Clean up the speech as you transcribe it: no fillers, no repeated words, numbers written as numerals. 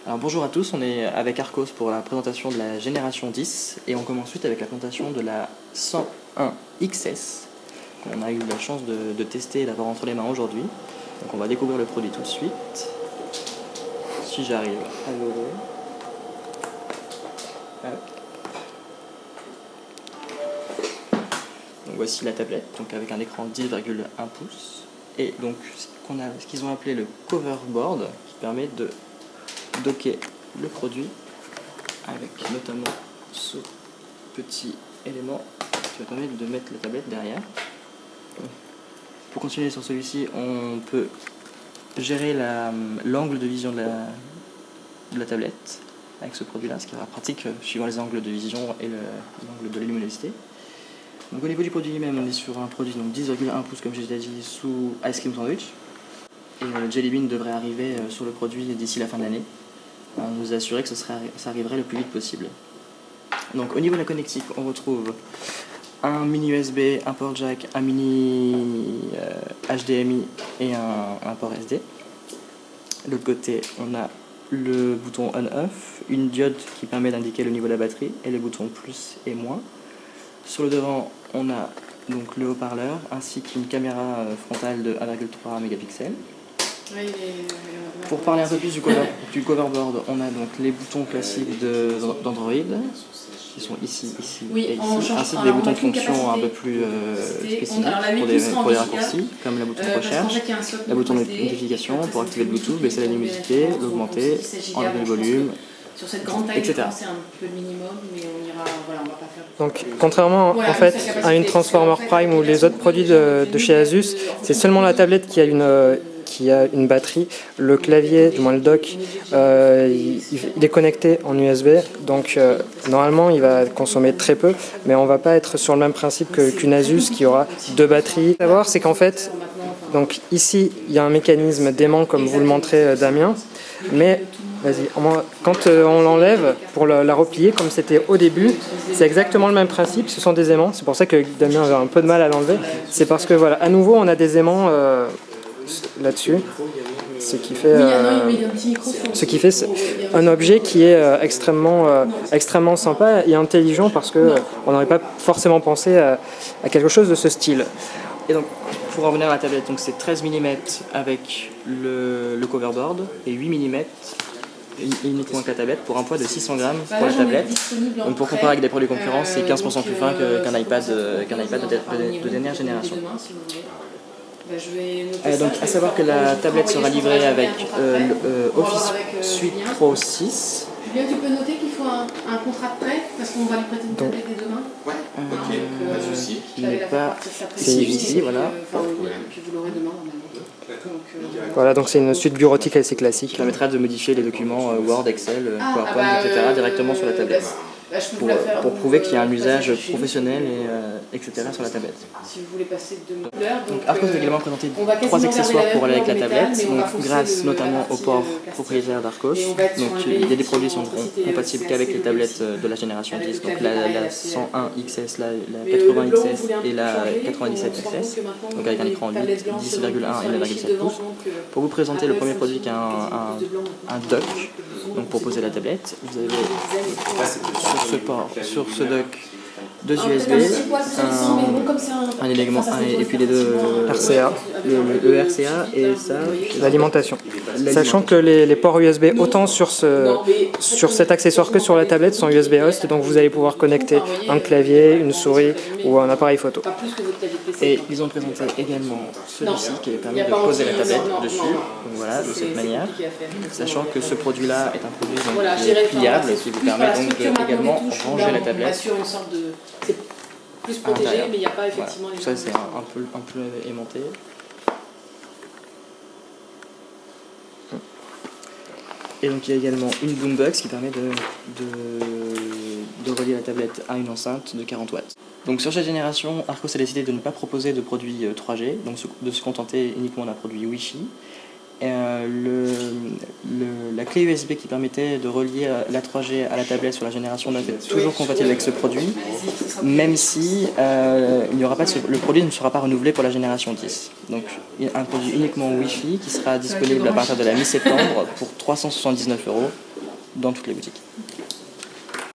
Alors bonjour à tous, on est avec Arcos pour la présentation de la génération 10 et on commence ensuite avec la présentation de la 101 XS qu'on a eu la chance de tester et d'avoir entre les mains aujourd'hui. Donc on va découvrir le produit tout de suite. Si j'arrive à l'ouvrir. Donc voici la tablette, donc avec un écran 10,1 pouces et donc ce qu'ils ont appelé le coverboard qui permet de docker le produit avec notamment ce petit élément qui va permettre de mettre la tablette derrière. Pour continuer sur celui-ci, on peut gérer l'angle de vision de la tablette avec ce produit-là, ce qui sera pratique suivant les angles de vision et l'angle de la luminosité. Donc au niveau du produit lui-même, on est sur un produit 10,1 pouces comme j'ai déjà dit sous Ice Cream Sandwich. Et Jelly Bean devrait arriver sur le produit d'ici la fin de l'année. On nous a assuré que ça arriverait le plus vite possible. Donc au niveau de la connectique, on retrouve un mini USB, un port jack, un mini HDMI et un port SD. De l'autre côté, on a le bouton on-off, une diode qui permet d'indiquer le niveau de la batterie et le bouton plus et moins. Sur le devant, on a donc le haut-parleur ainsi qu'une caméra frontale de 1,3 mégapixels. Pour parler un peu plus du coverboard, on a donc les boutons classiques d'Android qui sont ici et ici, ainsi que des boutons de fonction un peu plus spécifiques pour des raccourcis, comme le bouton de recherche, le bouton de notification pour activer le Bluetooth, baisser la luminosité, l'augmenter, enlever le volume, sur cette grande taille, etc. c'est un peu le minimum, mais on ira, voilà, on va pas faire. Donc, contrairement en fait à une Transformer Prime ou les autres produits de chez Asus, c'est seulement la tablette qui a une batterie. Le clavier, du moins le dock, il est connecté en USB, donc normalement il va consommer très peu, mais on va pas être sur le même principe qu'une Asus qui aura deux batteries. Ce qu'il faut savoir, c'est qu'en fait, donc ici il y a un mécanisme d'aimant comme vous le montrez Damien, mais vas-y, quand on l'enlève pour la replier comme c'était au début, c'est exactement le même principe, ce sont des aimants, c'est pour ça que Damien avait un peu de mal à l'enlever, c'est parce que voilà, à nouveau on a des aimants là-dessus, ce qui fait un objet qui est extrêmement sympa et intelligent parce qu'on n'aurait pas forcément pensé à quelque chose de ce style. Et donc, pour revenir à la tablette, donc c'est 13 mm avec le coverboard et 8 mm uniquement avec la tablette pour un poids de 600 grammes pour la tablette. Donc pour comparer avec des produits concurrents, c'est 15% plus fin qu'un iPad de dernière génération. Donc à savoir que la tablette sera livrée avec Office Suite Pro 6. Julien, tu peux noter qu'il faut un contrat de prêt parce qu'on va lui prêter une tablette dès demain. Ouais, ok, pas de souci. Qui n'est pas. C'est ici, voilà. Puis vous l'aurez demain normalement. Voilà, donc c'est une suite bureautique assez classique. Qui permettra de modifier les documents Word, Excel, PowerPoint, etc. directement sur la tablette. Pour prouver qu'il y a un usage professionnel, etc. sur la tablette. Si vous voulez passer de donc Arcos va également présenter 3 accessoires pour aller avec la tablette, donc grâce notamment au port propriétaire d'Arcos. Donc il y a des produits qui sont compatibles qu'avec les tablettes de la génération 10, donc la 101 XS, la 80 XS et la 97 XS, donc avec un écran 10,1 et 9,7 pouces. Pour vous présenter le premier produit qui est un dock, donc pour poser la tablette, vous avez sur ce dock, deux USB, un élément et puis les deux RCA, le RCA et ça, l'alimentation. Sachant que les ports USB, autant sur cet accessoire que sur la tablette, sont USB host, donc vous allez pouvoir connecter un clavier, une souris ou un appareil photo. Et ils ont présenté également celui-ci qui permet de poser la tablette dessus, donc voilà, de cette manière, sachant que ce produit-là est un produit qui est pliable et qui vous permet donc de également ranger la tablette. C'est plus protégé, mais il n'y a pas effectivement les. Ça c'est un peu aimanté. Et donc il y a également une boombox qui permet de relier la tablette à une enceinte de 40 watts. Donc sur cette génération, Arcos a décidé de ne pas proposer de produits 3G, donc de se contenter uniquement d'un produit Wi-Fi. La clé USB qui permettait de relier la 3G à la tablette sur la génération 9 est toujours compatible avec ce produit, même si le produit ne sera pas renouvelé pour la génération 10. Donc un produit uniquement Wi-Fi qui sera disponible à partir de la mi-septembre pour 379 €. dans toutes les boutiques.